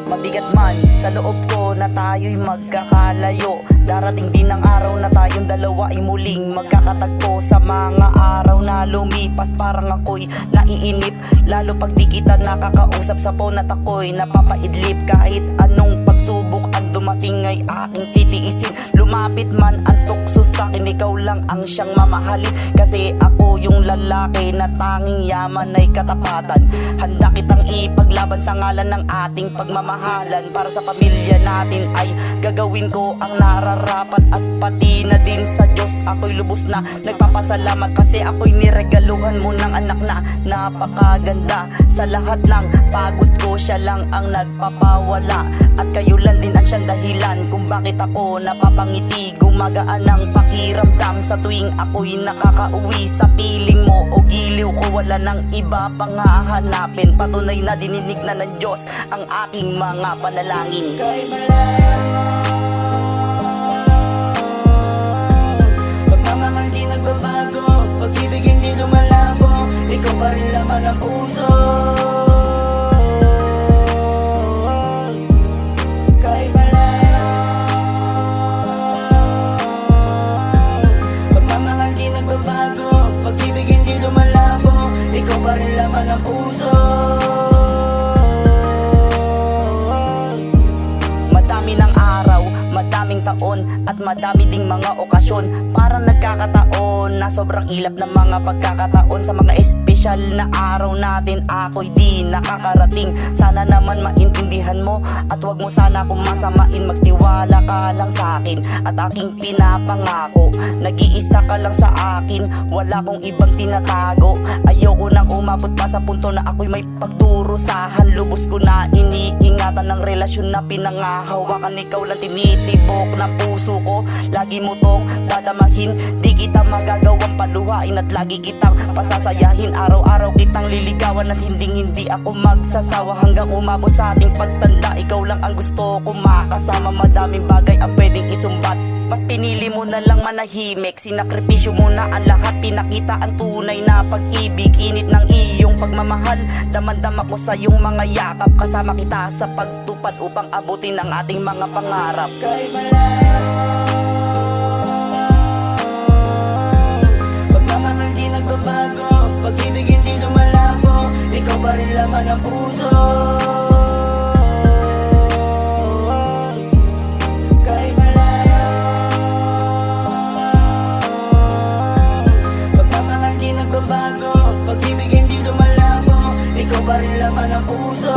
Mabigat man sa loob ko na tayo'y magkakalayo. Darating din ang araw na tayong dalawa ay muling magkakatagpo. Sa mga araw na lumipas parang ako'y naiinip, lalo pag di kita nakakausap sa phone at ako'y napapaidlip. Kahit anong pagsubok ang dumating ay aking titiisin. Lumapit man ang tukso sa'kin, ikaw lang ang siyang mamahalin. Kasi ako yung lalaki na tanging yaman ay katapatan. Handa kitang ipaglaban sa ngalan ng ating pagmamahalan. Para sa pamilya natin ay gagawin ko ang nararapat. At pati na din sa Diyos ako'y lubos na nagpapasalamat. Kasi ako'y niregaluhan mo ng anak na napakaganda. Sa lahat ng pagod ko siya lang ang nagpapawala. At kayo lang din ang siyang dahilan kung bakit ako napapangiti. Gumagaan ang pakiramdam sa tuwing ako'y nakakauwi. Sa piling mo o giliw ko wala nang iba pang hahanapin. Patunay na dininig na ng Diyos ang aking mga panalangin. Kahit malayo, pagmamahal di nagbabago, pag-ibig hindi lumalabo, ikaw pa rin laman ng puso. Kahit malayo, pagmamahal di nagbabago, pag-ibig hindi lumalabo, ikaw pa rin laman ng puso. Madami ng araw, madaming taon, at madami ding mga okasyon. Parang nagkakataon na sobrang ilap ng mga pagkakataon. Sa mga espesyal na araw natin ako'y di nakakarating. Sana naman maintindihan mo at wag mo sana akong masamain. Magtiwala ka lang sa akin at aking pinapangako. Nag-iisa ka lang sa akin, wala kong ibang tinatago. Ayoko nang umabot pa sa punto na ako'y may pagdurusahan. Lubos ko na iniingatan ng relasyon na pinangahawakan. Ikaw lang tinitibok ng puso ko, lagi mo tong dadamahin. Di kita magagawang paluhain at lagi kitang pasasayahin. Araw-araw kitang liligawan at hindi ako magsasawa. Hanggang umabot sa ating pagtanda, ikaw lang ang gusto ko makasama. Madaming bagay ang pwedeng isumbat, mas pinili mo na lang manahimik. Sinakripisyo mo na ang lahat, pinakita ang tunay na pag-ibig. Init ng iyong pagmamahal, damandam ako sa iyong mga yakap. Kasama kita sa pagtupad upang abutin ang ating mga pangarap. Kahit malayo, pagmamahal di nagbabago, pag-ibig hindi lumalabo, ikaw pa rin laman ng puso. Kahit malayo, pagmamahal di nagbabago, pag-ibig hindi lumalabo, ikaw pa rin laman ng puso.